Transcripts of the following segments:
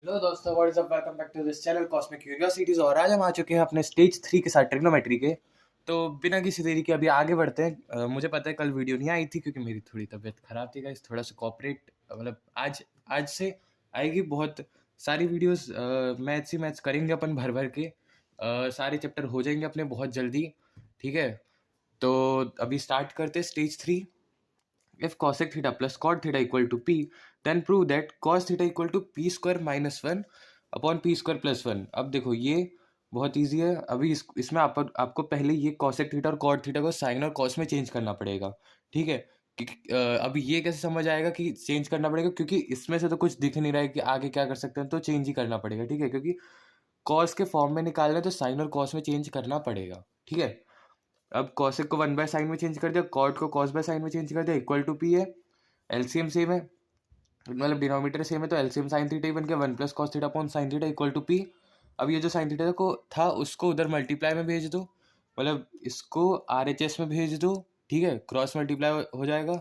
Hello दोस्तों, what is up, welcome back to this channel cosmic curiosities. और आज हम आ चुके हैं अपने स्टेज 3 के साथ ट्रिग्नोमेट्री के। तो बिना किसी देरी के अभी आगे बढ़ते हैं। मुझे पता है कल वीडियो नहीं आई थी क्योंकि मेरी थोड़ी तबीयत खराब थी गाइस। थोड़ा सा कॉपरेट मतलब आज आज से आएगी बहुत सारी वीडियोस। मैथ्स ही मैथ्स करेंगे अपन भर भर के। सारे चैप्टर हो जाएंगे अपने बहुत जल्दी। ठीक है, तो अभी स्टार्ट करते हैं stage 3। If cosec theta plus cot theta equal to p, then prove that cos theta equal to p square minus 1 upon p square plus 1। अब देखो ये बहुत इजी है। अभी इसमें आपको पहले ये cosec थीटा और cot थीटा को साइन और cos में चेंज करना पड़ेगा। ठीक है, अभी ये कैसे समझ आएगा कि चेंज करना पड़ेगा, क्योंकि इसमें से तो कुछ दिख नहीं रहा है कि आगे क्या कर सकते हैं, तो चेंज ही करना पड़ेगा। ठीक है, क्योंकि cos के फॉर्म में निकालना है तो साइन और cos में चेंज करना पड़ेगा। ठीक है, अब कॉसेक को 1/sin में चेंज कर दिया, कॉट को cos बाय साइन में चेंज कर दिया, इक्वल टू पी है। एलसीएम सेम है, मतलब डिनोमिनेटर सेम है, तो एलसीएम साइन थीटा ही बन गया 1 plus cos theta upon sine theta equal to P. अब ये जो साइन थीटा को था उसको उधर मल्टीप्लाई में भेज दो, मतलब इसको आरएचएस में भेज दो। ठीक है, क्रॉस मल्टीप्लाई हो जाएगा।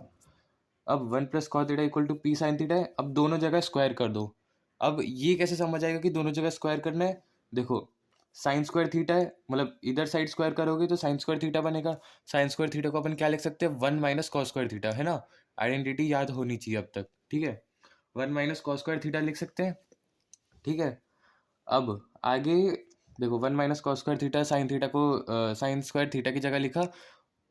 अब 1 plus cos theta equal to P sine theta है। अब दोनों जगह स्क्वायर कर दो। अब ये कैसे समझ आएगा कि दोनों जगह स्क्वायर करना है? देखो, साइन स्क्वायर थीटा है, मतलब इधर साइड स्क्वायर करोगे तो साइन स्क्वायर थीटा बनेगा। साइन स्क्वायर थीटा को अपन क्या लिख सकते हैं? 1 माइनस कॉस स्क्वायर थीटा, है ना। आइडेंटिटी याद होनी चाहिए अब तक। ठीक है, 1 माइनस कॉस स्क्वायर थीटा लिख सकते हैं। ठीक है, अब आगे देखो, 1 minus cos square theta sine theta को साइन स्क्वायर थीटा की जगह लिखा,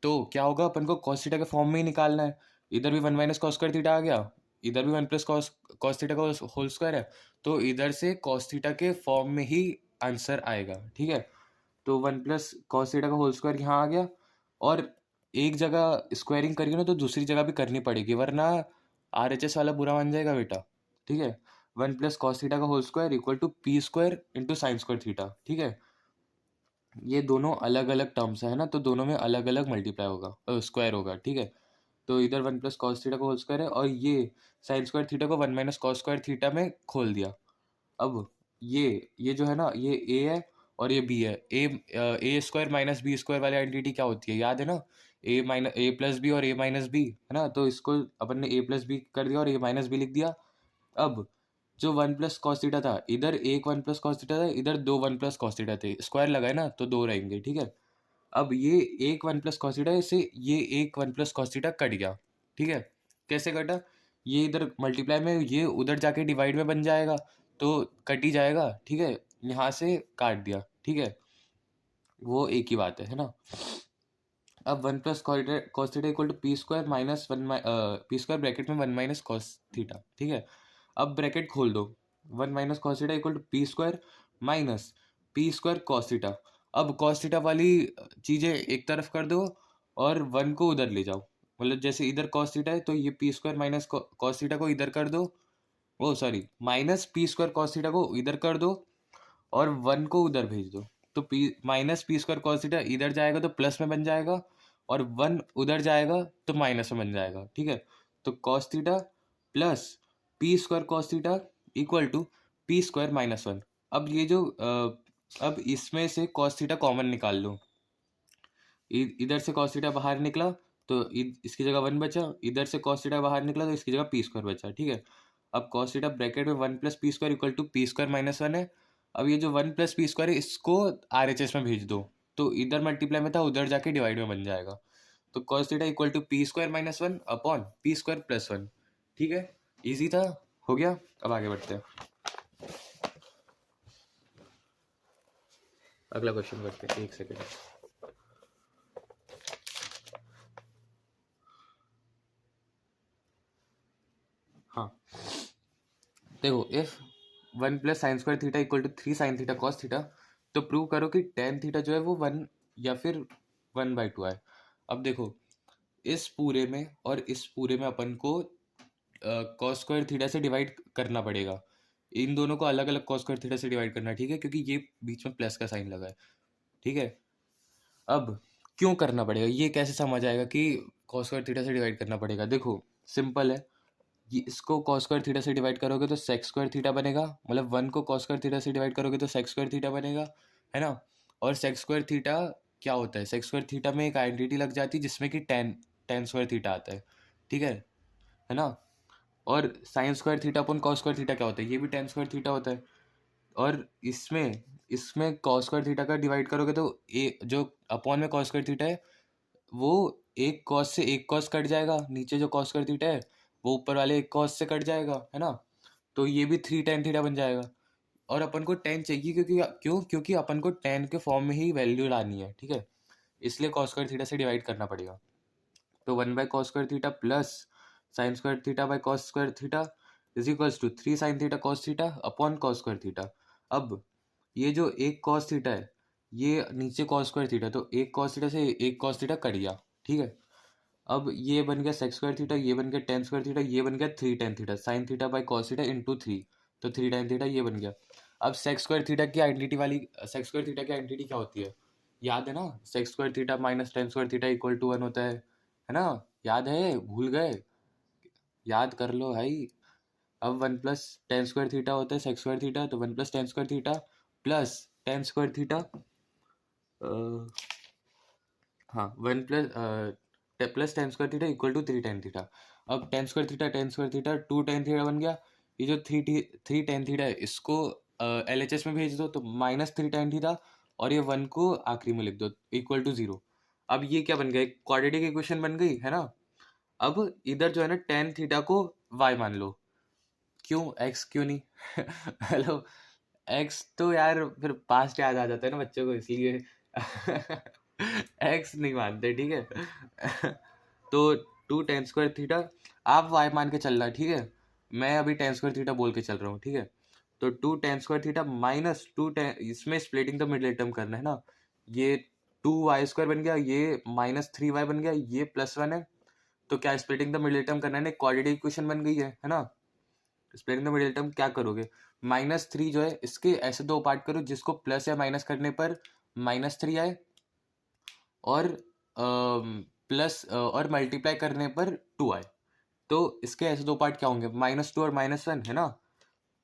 तो क्या होगा? अपन को कॉस थीटा के फॉर्म में ही निकालना है। इधर भी 1 माइनस कॉस स्क्वायर थीटा आ गया, इधर भी 1 प्लस कॉस कॉस थीटा का होल स्क्वायर है, तो इधर से कॉस थीटा के फॉर्म में ही आंसर आएगा। ठीक है, तो 1 प्लस कॉस थीटा का होल स्क्वायर यहाँ आ गया। और एक जगह स्क्वायरिंग करिए ना तो दूसरी जगह भी करनी पड़ेगी, वरना आरएचएस वाला बुरा मान जाएगा बेटा। ठीक है, 1 प्लस कॉस थीटा का whole square equal to P square into sine square theta. ठीक है, ये दोनों अलग अलग टर्म्स है ना, तो दोनों में अलग अलग मल्टीप्लाई होगा, स्क्वायर होगा। ठीक है, तो इधर 1 प्लस कॉस थीटा का होल स्क्वायर है और ये साइन स्क्वायर थीटा को 1 माइनस कॉस स्क्वायर थीटा में खोल दिया। अब ये जो है ना, ये ए है और ये बी है। A square minus B square वाली आइडेंटिटी क्या होती है, याद है ना? ए प्लस बी और ए माइनस बी, है ना। तो इसको अपन ने ए प्लस बी कर दिया और ए माइनस बी लिख दिया। अब जो 1 प्लस कॉस थीटा था, इधर एक 1 प्लस कॉस थीटा था, इधर दो 1 प्लस कॉस थीटा थे, स्क्वायर लगाए ना तो दो रहेंगे। ठीक है, अब ये एक 1 प्लस कॉस थीटा, इससे ये एक 1 प्लस कॉस थीटा कट गया। ठीक है, कैसे कटा? ये इधर मल्टीप्लाई में, ये उधर जाके डिवाइड में बन जाएगा, तो कट ही जाएगा। ठीक है, यहाँ से काट दिया। ठीक है, वो एक ही बात है ना। अब 1 plus cos theta equal to P square minus P square bracket में 1 माइनस कॉस थीटा। ठीक है, अब ब्रैकेट खोल दो, 1 minus cos theta equal to P square minus P square cos theta. अब कॉस थीटा वाली चीज़ें एक तरफ कर दो और 1 को उधर ले जाओ, मतलब जैसे इधर कॉस थीटा है तो ये P square minus cos theta को इधर कर दो, oh sorry, minus P square cos theta को इधर कर दो और 1 को उधर भेज दो। तो P minus P square cos theta इधर जाएगा तो प्लस में बन जाएगा, और 1 उधर जाएगा तो माइनस में बन जाएगा। ठीक है, तो cos theta plus P square cos theta equal to P square minus 1। अब ये जो अब इसमें से कॉस थीटा कॉमन निकाल लो। इधर से कॉस थीटा बाहर निकला तो इसकी जगह 1 बचा, इधर से कॉस थीटा बाहर निकला तो इसकी जगह पी स्क्वायर बचा। ठीक है, अब कॉस थीटा ब्रैकेट में 1 plus P square equal to P square minus 1 है। अब ये जो 1 प्लस पी स्क्वायर है इसको आरएचएस में भेज दो, तो इधर मल्टीप्लाई में था उधर जाके डिवाइड में बन जाएगा। तो cos theta equal to P square minus 1 upon P square plus 1। ठीक है, इजी था, हो गया। अब आगे बढ़ते हैं, अगला क्वेश्चन करते हैं। एक सेकेंड। हाँ, देखो, if 1 plus sine square theta equal to 3 sine theta cos theta, तो प्रूव करो कि टेन थीटा जो है वो 1 या फिर 1/2 आए। अब देखो, इस पूरे में और इस पूरे में अपन को कॉस स्क्वायर थीटा से डिवाइड करना पड़ेगा। इन दोनों को अलग अलग कॉस स्क्वायर थीटा से डिवाइड करना है। ठीक है, क्योंकि ये बीच में प्लस का साइन लगा है। ठीक है, अब क्यों करना पड़ेगा, ये कैसे समझ आएगा कि कॉस स्क्वायर थीटा से डिवाइड करना पड़ेगा? देखो, सिंपल है। ये इसको कॉस स्क्वायर थीटा से डिवाइड करोगे तो सेक स्क्वायर थीटा बनेगा, मतलब 1 को कॉस स्क्वायर थीटा से डिवाइड करोगे तो सेक स्क्वायर थीटा बनेगा, है ना। और सेक स्क्वायर थीटा क्या होता है? सेक स्क्वायर थीटा में एक आइडेंटिटी लग जाती है जिसमें कि टेन टेन स्क्वायर थीटा आता है। ठीक है ना। और साइन स्क्वायर थीटा अपन कॉस स्क्वायर थीटा क्या होता है, ये भी टेन स्क्वायर थीटा होता है। और इसमें इसमें कॉस स्क्वायर थीटा का डिवाइड करोगे तो ए जो अपॉन में कॉस स्क्वायर थीटा है वो एक कॉस से एक कॉस कट जाएगा, नीचे जो कॉस स्क्वायर थीटा है वो ऊपर वाले एक कॉस से कट जाएगा, है ना। तो ये भी थ्री टेन थीटा बन जाएगा। और अपन को टेन चाहिए क्योंकि अपन को टेन के फॉर्म में ही वैल्यू लानी है, ठीक है। इसलिए कॉस स्क्वायर थीटा से डिवाइड करना पड़ेगा। तो one by cos square theta plus sine square theta by cos square theta is equals to three sine theta cos theta upon cos square theta. अब ये जो एक कॉस थीटा है ये नीचे कॉस स्क्वायर थीटा, तो एक कॉस थीटा से एक कॉस थीटा कट गया, ठीक है। अब ये बन गया सेक्स स्क्वायर थीटा, ये बन गया टेन स्क्वायर थीटा, ये बन गया three tan theta sine theta by cos theta into three, तो थ्री टेन थीटा ये बन गया। अब सेक्स स्क्वायर थीटा की आइडेंटिटी वाली सेक्स स्क्वायर थीटा की आइडेंटिटी क्या होती है, याद है ना। Sec square theta minus tan square theta equal to one होता है ना। याद है, भूल गए, याद कर लो भाई। अब one plus tan square theta होता है सेक्स स्क्वायर थीटा, तो one plus tan square theta plus tan square theta, हाँ one plus tan square theta equal to three tan theta. अब tan square theta to tan theta बन गया। ये जो three tan theta है इसको LHS में भेज दो तो माइनस थ्री टेन थीटा, और ये वन को आखिरी में लिख दो इक्वल टू जीरो। अब ये क्या बन गया, एक क्वाड्रेटिक इक्वेशन बन गई, है ना। अब इधर जो है ना टेन थीटा को y मान लो, क्यों x क्यों नहीं हेलो, x तो यार फिर पास्ट याद आ जाता है ना बच्चों को, इसलिए x नहीं मानते, ठीक है। तो टू टेन स्क्वायर थीटा आप y मान के चल रहा है, ठीक है। मैं अभी टेन स्क्वायर थीटा बोल के चल रहा हूँ, ठीक है। तो two tan square theta minus two tan, इसमें स्प्लिटिंग द मिडिल टर्म करना है ना। ये टू वाई स्क्वायर बन गया, ये माइनस थ्री वाई बन गया, ये प्लस वन है। तो क्या स्प्लिटिंग द मिडिल टर्म करना है, क्वाड्रेटिक इक्वेशन बन गई है ना। स्प्लिटिंग द मिडिल टर्म क्या करोगे, माइनस थ्री जो है इसके ऐसे दो पार्ट करो जिसको प्लस या माइनस करने पर माइनस थ्री आए, और प्लस और मल्टीप्लाई करने पर टू आए। तो इसके ऐसे दो पार्ट क्या होंगे, माइनस टू और माइनस वन, है ना।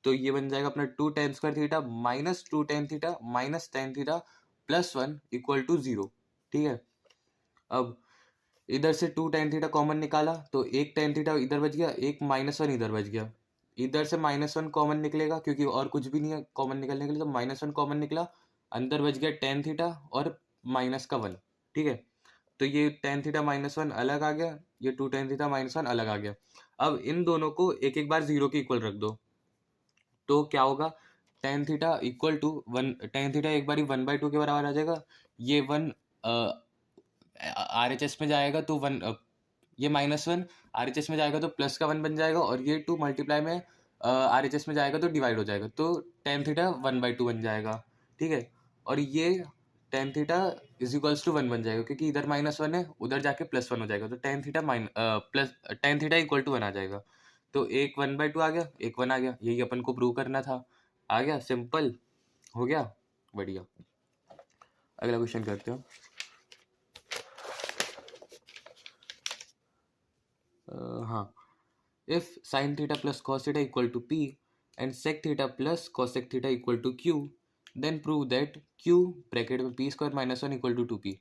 तो ये बन जाएगा अपना two tan square theta minus two tan theta minus tan theta plus one equal to zero, ठीक है। अब इधर से टू टेन थीटा कॉमन निकाला तो एक टेन थीटा इधर बच गया, एक माइनस वन इधर बच गया। इधर से माइनस वन कॉमन निकलेगा क्योंकि और कुछ भी नहीं है कॉमन निकलने के लिए, तो माइनस वन कॉमन निकला, अंदर बच गया टेन थीटा और माइनस का वन, ठीक है। तो ये टेन थीटा माइनस वन अलग आ गया, ये two tan theta minus one अलग आ गया। अब इन दोनों को एक एक बार जीरो के इक्वल रख दो, तो क्या होगा, tan theta equal to one, tan theta एक बार वन बाई टू के बराबर आ जाएगा। ये वन RHS में जाएगा तो वन, ये माइनस वन RHS में जाएगा तो प्लस का वन बन जाएगा, और ये टू मल्टीप्लाई में RHS में जाएगा तो डिवाइड हो जाएगा, तो tan theta one by two बन जाएगा, ठीक है। और ये tan theta is equals to one बन जाएगा क्योंकि इधर माइनस वन है, उधर जाके प्लस वन हो जाएगा, तो tan theta plus tan theta equal to one आ जाएगा। तो एक वन बाई टू आ गया, एक वन आ गया, यही अपन को प्रूव करना था। आ गया, सिंपल हो गया, बढ़िया। अगला क्वेश्चन करते हो। हाँ, if sin theta plus cos theta equal to p and sec theta plus cosec theta equal to q, then prove that q bracket में p square minus one equal to two P.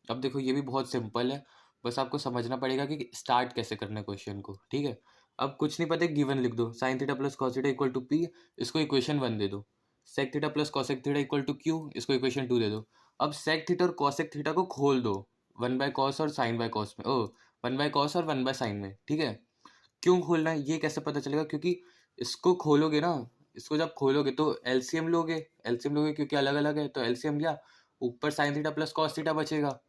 अब देखो ये भी बहुत simple है, बस आपको समझना पड़ेगा कि स्टार्ट कैसे करना है क्वेश्चन को, ठीक है। अब कुछ नहीं पता, गिवन लिख दो, sine theta plus cos theta equal to P, इसको इक्वेशन वन दे दो। Sec theta plus cosec theta equal to Q, इसको इक्वेशन टू दे दो। अब सेक थीटा और कॉसेक थीटा को खोल दो वन बाय कॉस और साइन बाय कॉस में, ओ वन बाय कॉस और वन बाय साइन में, ठीक है। क्यों खोलना है ये कैसे पता चलेगा, क्योंकि इसको खोलोगे ना, इसको जब खोलोगे तो एलसीएम लोगे क्योंकि अलग अलग है, तो एलसीएम लिया, ऊपर sign theta plus cos theta बचेगा,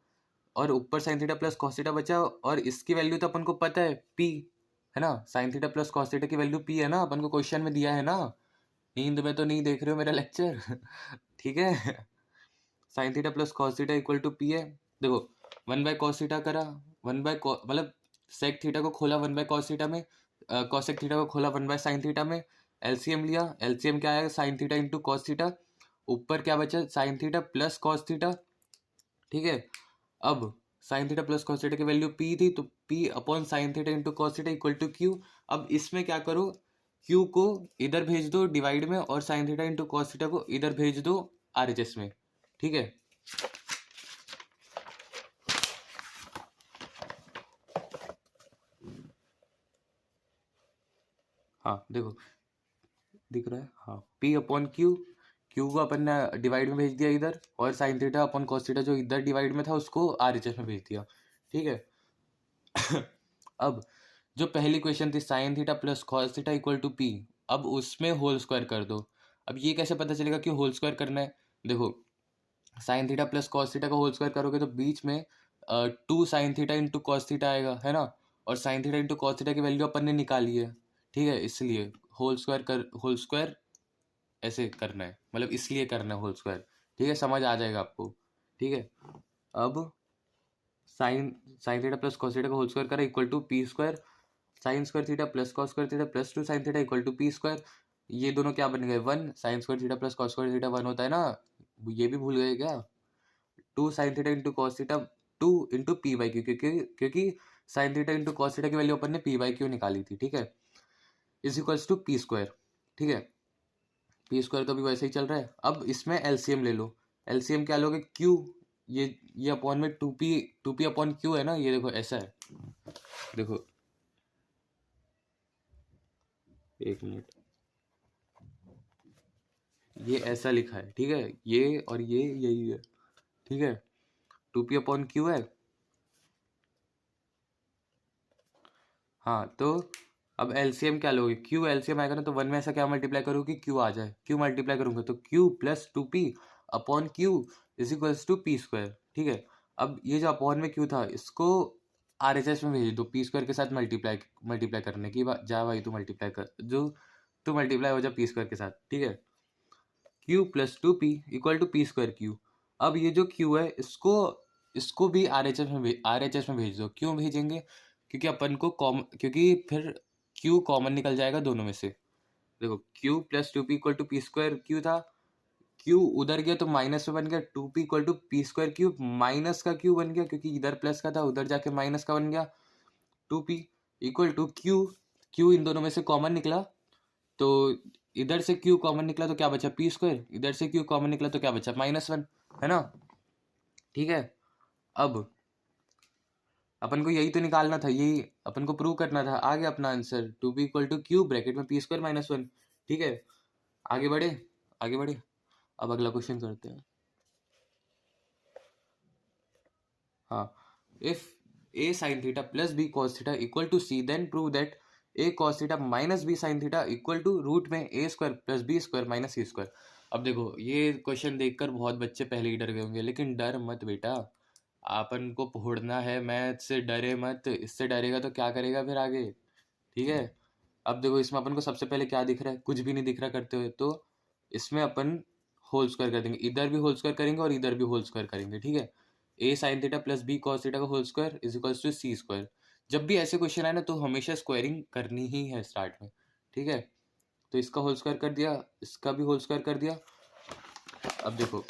और ऊपर sign theta plus cos theta बचा, और इसकी वैल्यू तो अपन को पता है पी, है ना। Sign theta plus cos theta की वैल्यू पी है ना, अपन को क्वेश्चन में दिया है ना। नींद में तो नहीं देख रहे हो मेरा लेक्चर ठीक है। Sine theta plus cos theta equal to P है। देखो वन बाय कॉस थीटा करा, वन बाय मतलब सेक थीटा को खोला वन बाय कॉस थीटा में, कॉसेक थीटा को खोला वन बाय साइन थीटा में, एलसीएम लिया, एलसीएम क्या आएगा, sine theta into cos theta, ऊपर क्या बचा, sine theta plus cos theta, ठीक है। अब sine theta plus cos theta की वैल्यू पी थी, तो P upon sine theta into cos theta equal to Q. अब इसमें क्या करो, क्यू को इधर भेज दो डिवाइड में, और sign theta into cos theta को इधर भेज दो आरएचएस में, ठीक है। हाँ देखो दिख रहा है, हाँ P अपॉन Q, Q को अपन ने डिवाइड में भेज दिया इधर, और sine theta upon cos theta जो इधर डिवाइड में था उसको RHS में भेज दिया, ठीक है। अब जो पहली क्वेश्चन थी sine theta plus cos theta equal to P, अब उसमें होल स्क्वायर कर दो। अब ये कैसे पता चलेगा कि होल स्क्वायर करना है? देखो sign theta plus cos theta का होल स्क्वायर करोगे तो बीच में 2 sine theta into cos theta आएगा, है ना, और sign theta into cos theta की वैल्यू अपन ने निकाली है, ठीक है, इसलिए होल स्क्वायर ऐसे करना है, मतलब इसलिए करना है होल स्क्वायर, ठीक है, समझ आ जाएगा आपको, ठीक है। अब sine sine theta plus cos theta का होल स्क्वायर करा equal to P square sine square theta plus cos square theta plus 2 sine theta equal to P square. ये दोनों क्या बन गए? 1 sine square theta plus cos square theta 1 होता है ना, ये भी भूल गए क्या? 2 sine theta into cos theta 2 into P by Q, क्योंकि sine theta into cos theta की वैल्यू अपन ने पी बाई क्यू निकाली थी, ठीक है, is equals to P square, ठीक है। P स्क्वायर तो अभी वैसे ही चल रहा है। अब इसमें एलसीएम ले लो। एलसीएम क्या लोगे? Q, ये अपॉन में 2P अपॉन क्यू है ना, ये देखो ऐसा है, देखो एक मिनट, ये ऐसा लिखा है, ठीक है, ये और ये यही है, ठीक है, 2P अपॉन क्यू है। हाँ तो अब एलसीएम क्या लोगे? क्यू एलसीएम आएगा ना, तो 1 में ऐसा क्या मल्टीप्लाई करो कि क्यू आ जाए, क्यू मल्टीप्लाई करूंगा तो Q plus 2P upon Q is equals to P square, ठीक है। अब ये जो अपॉन में क्यू था इसको RHS में भेज दो, P स्क्वायर के साथ मल्टीप्लाई करने की जा भाई, तू मल्टीप्लाई कर, जो तू मल्टीप्लाई हो जा P स्क्वायर के साथ, ठीक है। Q plus 2P equal to P square Q. अब ये जो क्यू है इसको इसको भी RHS में भेज दो। क्यों भेजेंगे? क्योंकि अपन को क्योंकि फिर क्यू कॉमन निकल जाएगा दोनों में से। देखो Q plus 2P equal to P square Q था, क्यू उधर गया तो माइनस में बन गया, 2P equal to P square Q, minus का क्यू बन गया क्योंकि इधर प्लस का था, उधर जाके माइनस का बन गया, 2P equal to Q, Q इन दोनों में से कॉमन निकला तो इधर से क्यू कॉमन निकला तो क्या बचा? P स्क्वायर, इधर से क्यू कॉमन निकला तो क्या बचा? -1, है ना, ठीक है। अब अपन को यही तो निकालना था, यही अपन को प्रूव करना था, आ गया अपना answer, 2P equal to Q bracket में P स्क्वायर -1, ठीक है। आगे बढ़े, आगे बढ़े, अब अगला क्वेश्चन करते हैं। हाँ, if a sin theta plus b cos theta equal to c, then prove that a cos theta minus b sin theta equal to root में a square plus b square minus c square. अब देखो ये question देखकर बहुत बच्चे पहले ही डर गए होंगे, लेकिन डर मत बेटा, अपन को पढ़ना है, मैथ से डरे मत, इससे डरेगा तो क्या करेगा फिर आगे, ठीक है। अब देखो इसमें अपन को सबसे पहले क्या दिख रहा है? कुछ भी नहीं दिख रहा करते हुए, तो इसमें अपन होल स्क्वायर कर देंगे, इधर भी होल स्क्वायर करेंगे और इधर भी होल स्क्वायर करेंगे, ठीक है। a sine theta plus b cos theta का whole square is equals to c square. जब भी ऐसे क्वेश्चन आए ना तो हमेशा स्क्वायरिंग करनी ही है स्टार्ट में, ठीक है। तो इसका होल स्क्वायर कर दिया, इसका भी होल स्क्वायर कर दिया। अब देखो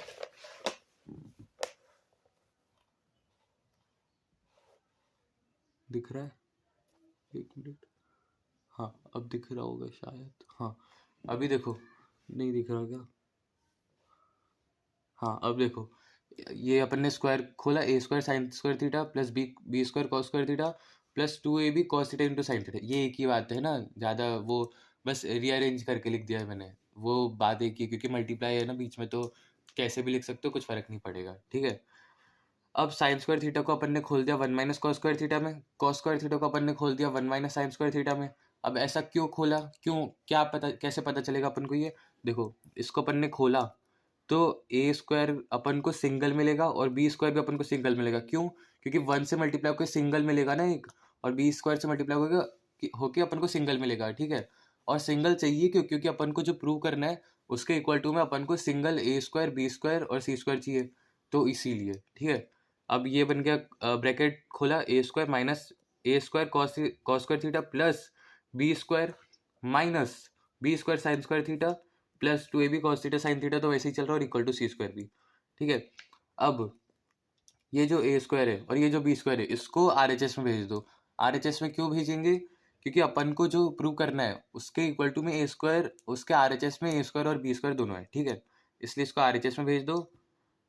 दिख रहा है, एक मिनट, हाँ अब दिख रहा होगा शायद, हाँ अभी देखो, नहीं दिख रहा क्या? हाँ अब देखो, ये अपन ने स्क्वायर खोला, a square sine square theta plus B square cos square theta plus 2ab cos theta into sine theta, ये एक ही बात है ना, ज़्यादा वो बस रीअरेंज करके लिख दिया है मैंने, वो बात एक ही, क्योंकि मल्टीप्लाई है ना बीच में, तो कैसे भी लिख सकते हो, कुछ फर्क नहीं पड़ेगा, ठीक है। अब साइन स्क्वायर थीटा को अपन ने खोल दिया 1 माइनस कॉस स्क्वायर थीटा में, कॉस स्क्वायर थीटा को अपन ने खोल दिया 1 माइनस साइन स्क्वायर थीटा में। अब ऐसा क्यों खोला, क्यों, क्या पता, कैसे पता चलेगा अपन को ये? देखो इसको अपन ने खोला तो ए स्क्वायर अपन को सिंगल मिलेगा और बी स्क्वायर भी अपन को सिंगल मिलेगा, क्यों? क्योंकि 1 से मल्टीप्लाई होकर सिंगल मिलेगा ना एक, और बी स्क्वायर से मल्टीप्लाई होके अपन को सिंगल मिलेगा, ठीक है। और सिंगल चाहिए क्यों? क्योंकि अपन को जो प्रूव करना है उसके इक्वल टू में अपन को सिंगल ए स्क्वायर बी स्क्वायर और सी स्क्वायर चाहिए, तो इसीलिए, ठीक है। अब ये बन गया ब्रैकेट खोला, A square minus A square cos square theta plus B square minus B square sine square theta plus 2ab cos theta sine theta, तो वैसे ही चल रहा है, और इक्वल टू सी स्क्वायर भी, ठीक है। अब ये जो ए स्क्वायर है और ये जो बी स्क्वायर है इसको RHS में भेज दो। RHS में क्यों भेजेंगे? क्योंकि अपन को जो प्रूव करना है उसके इक्वल टू में ए स्क्वायर, उसके RHS में ए स्क्वायर और बी स्क्वायर दोनों है, ठीक है, इसलिए इसको RHS में भेज दो।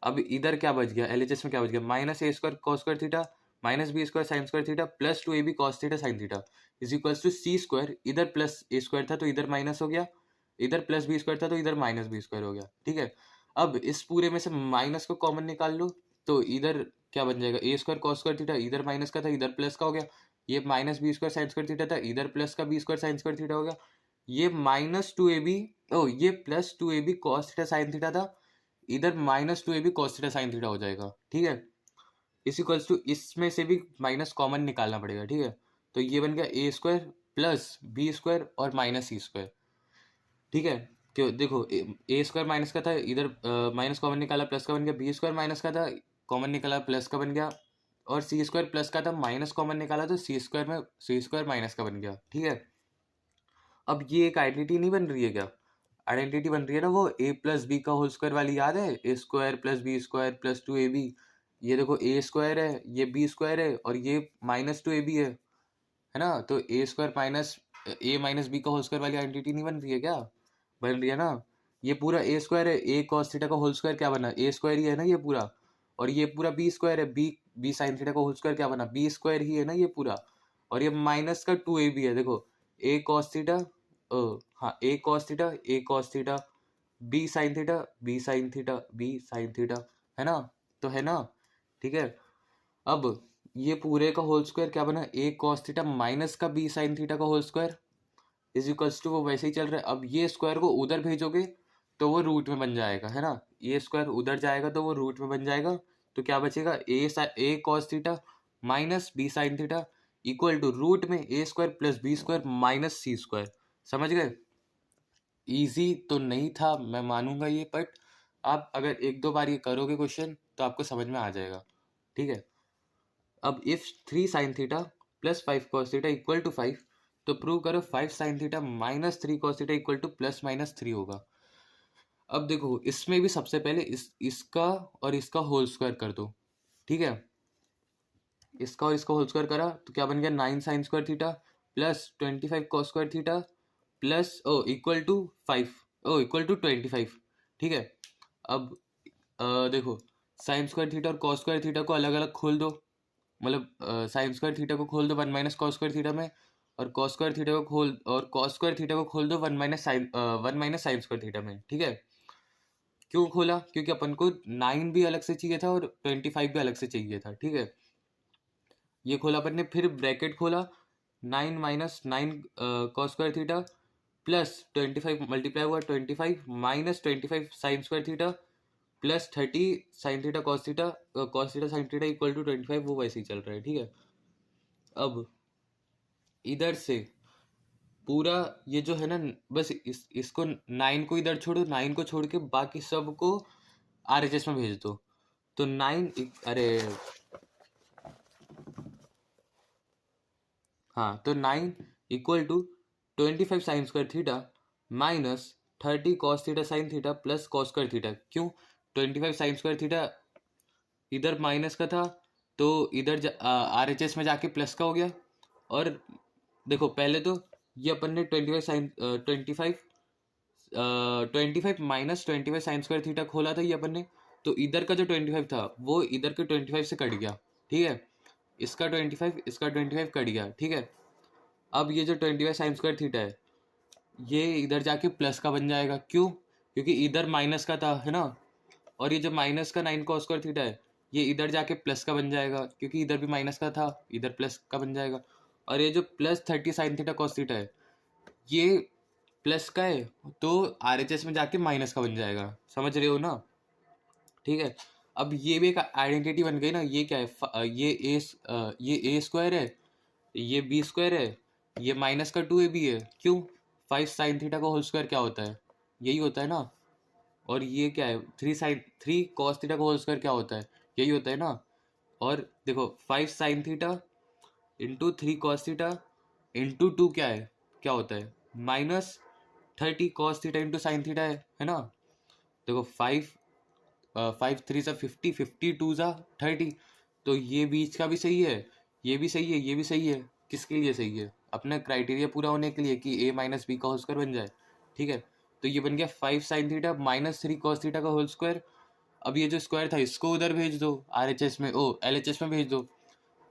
अब इधर क्या बच गया? LHS में क्या बच गया? Minus A square cos square theta minus B square sine square theta plus 2ab cos theta sine theta is equals to C square, इधर प्लस ए स्क्वायर था तो इधर माइनस हो गया, इधर प्लस बी स्क्वायर था तो इधर माइनस बी स्क्वायर हो गया, ठीक है। अब इस पूरे में से माइनस को कॉमन निकाल लो, तो इधर क्या बन जाएगा, A square cos square theta, इधर माइनस का था इधर प्लस का हो गया, ये minus B square sine square theta था, इधर प्लस का B square sine square theta हो गया, ये माइनस टू ए बी, ओ ये plus two A B cos theta sine theta था, इधर minus two A B cos theta sine theta हो जाएगा, ठीक है। इस इक्वल्स टू इसमें से भी माइनस कॉमन निकालना पड़ेगा, ठीक है। तो ये बन गया ए स्क्वायर प्लस बी स्क्वायर और माइनस सी स्क्वायर, ठीक है। क्यों, देखो ए स्क्वायर माइनस का था, इधर माइनस कॉमन निकाला प्लस का बन गया, बी स्क्वायर माइनस का था कॉमन निकाला प्लस का बन गया, और सी स्क्वायर प्लस का था माइनस कॉमन निकाला तो सी स्क्वायर माइनस का बन गया, ठीक है। अब ये एक आइडेंटिटी नहीं बन रही है क्या, आइडेंटिटी बन रही है ना वो ए प्लस बी का होल स्क्वायर वाली, याद है, A square plus B square plus two A B, ये देखो ए स्क्वायर है ये बी स्क्वायर है और ये माइनस टू ए बी है ना, तो ए स्क्वायर माइनस बी का होल स्क्वायर वाली आइडेंटिटी नहीं बन रही है क्या, बन रही है ना। ये पूरा ए स्क्वायर है, ए कॉस थीटा का होल स्क्वायर क्या बना, ए स्क्वायर ही है ना ये पूरा, और ये पूरा बी स्क्वायर है, बी बी साइन थीटा का होल स्क्वायर क्या बना, बी स्क्वायर ही है ना ये पूरा, और ये माइनस का टू ए बी है, देखो ए कॉस थीटा, हाँ A cos theta, A cos theta, B sine theta, B sine theta, B sine theta, है ना, तो है ना, ठीक है। अब ये पूरे का होल स्क्वायर क्या बना, ए कॉस थीटा माइनस का बी साइन थीटा का whole square is equals to, वो वैसे ही चल रहा है। अब ये स्क्वायर को उधर भेजोगे तो वो रूट में बन जाएगा, है ना, ये स्क्वायर उधर जाएगा तो वो रूट में बन जाएगा, तो क्या बचेगा, A cos theta minus B sine theta equal to root में A square plus B square minus C square. समझ गए, इजी तो नहीं था मैं मानूंगा ये, बट आप अगर एक दो बार ये करोगे क्वेश्चन तो आपको समझ में आ जाएगा, ठीक है। अब if 3 sine theta plus 5 cos theta equal to 5, तो प्रूव करो 5 sine theta minus 3 cos theta equal to plus minus 3 होगा। अब देखो इसमें भी सबसे पहले इसका और इसका होल स्क्वायर कर दो, ठीक है। इसका और इसका होल स्क्वायर करा तो क्या बन गया, 9 sine square theta plus 25 cos square theta plus equal to 5, equal to 25, ठीक है। अब देखो साइन स्क्वायर थीटा और कॉस स्क्वायर थीटा को अलग अलग खोल दो, मतलब साइन स्क्वायर थीटा को खोल दो 1 माइनस कॉस स्क्वायर थीटा में, और कॉस स्क्वायर थीटा को खोल और कॉस स्क्वायर थीटा को खोल दो 1 माइनस साइन स्क्वायर थीटा में, ठीक है। क्यों खोला, क्योंकि अपन को 9 भी अलग से चाहिए था और 25 भी अलग से चाहिए था, ठीक है। ये खोला अपन ने, फिर ब्रैकेट खोला 9 minus 9 cos square theta plus 25 multiply हुआ 25 minus 25 sine square theta plus 30 sine theta cos theta sine theta equal to 25, वो वैसे ही चल रहा है, ठीक है। अब इधर से पूरा ये जो है ना, बस इसको 9 को इधर छोड़ो, 9 को छोड़ के बाकी सब को RHS में भेज दो, तो 9 अरे हाँ, तो 9 equal to 25 sine square theta minus 30 cos theta sine theta plus cos square theta. क्यों, 25 साइन स्क्वायर थीटा इधर माइनस का था तो इधर RHS में जाके प्लस का हो गया, और देखो पहले तो ये अपन ने 25 माइनस 25 साइन स्क्वायर थीटा खोला था ये अपन ने, तो इधर का जो 25 था वो इधर के 25 से कट गया, ठीक है। इसका 25 इसका 25 कट गया, ठीक है। अब ये जो 25 साइन स्क्वायर थीटा है ये इधर जाके प्लस का बन जाएगा, क्यों, क्योंकि इधर माइनस का था, है ना, और ये जो माइनस का 9 कॉस स्क्वायर थीटा है ये इधर जाके प्लस का बन जाएगा, क्योंकि इधर भी माइनस का था, इधर प्लस का बन जाएगा, और ये जो plus 30 sine theta cos theta है ये प्लस का है तो RHS में जाके माइनस का बन जाएगा, समझ रहे हो ना, ठीक है। अब ये भी एक आइडेंटिटी बन गई ना, ये क्या है, ये ए स्क्वायर है, ये बी स्क्वायर है, ये माइनस का 2ab है, क्यों, 5 साइन थीटा का होल स्क्वायर क्या होता है, यही होता है ना, और ये क्या है, 3 कॉस थीटा का होल स्क्वायर क्या होता है, यही होता है ना, और देखो 5 sine theta into 3 cos theta into 2 क्या है, क्या होता है, minus 30 cos theta into sine theta है ना। देखो 5 3 सा 50, 50 2 सा 30, तो ये बीच का भी सही है, ये भी सही है, ये भी सही है, किसके लिए सही है, अपना क्राइटेरिया पूरा होने के लिए कि ए माइनस बी का होल स्क्वायर बन जाए, ठीक है। तो ये बन गया 5 sine theta minus 3 cos theta का होल स्क्वायर। अब ये जो स्क्वायर था इसको उधर भेज दो RHS में, LHS में भेज दो,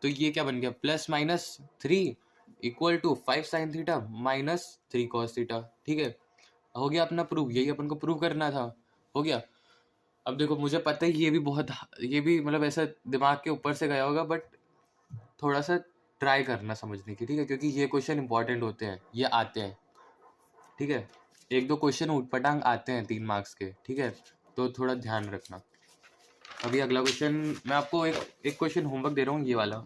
तो ये क्या बन गया, +-3 equal to 5 sine theta minus 3 cos theta. ठीक है, हो गया अपना प्रूव, यही अपन को प्रूव करना था, हो गया। अब देखो मुझे पता है ये भी मतलब ऐसा दिमाग के ऊपर से गया होगा, बट थोड़ा सा ट्राई करना समझने की, ठीक है, क्योंकि ये क्वेश्चन इंपॉर्टेंट होते हैं, ये आते हैं, ठीक है, एक दो क्वेश्चन ऊटपटांग आते हैं 3 मार्क्स के, ठीक है, तो थोड़ा ध्यान रखना। अभी अगला क्वेश्चन मैं आपको एक क्वेश्चन होमवर्क दे रहा हूँ, ये वाला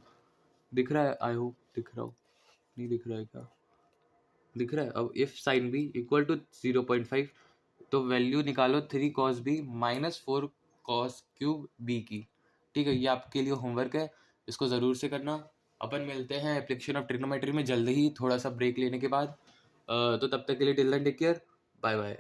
दिख रहा है, आई होप दिख रहा हो, नहीं दिख रहा है क्या, दिख रहा है। अब if sine B equal to 0.5 तो वैल्यू निकालो 3 cos B minus 4 cos cube B की। ठीक है, ये आपके लिए होमवर्क है, इसको ज़रूर से करना। अपन मिलते हैं एप्लीकेशन ऑफ ट्रिग्नोमेट्री में जल्द ही, थोड़ा सा ब्रेक लेने के बाद। तो तब तक के लिए till then take care, bye bye.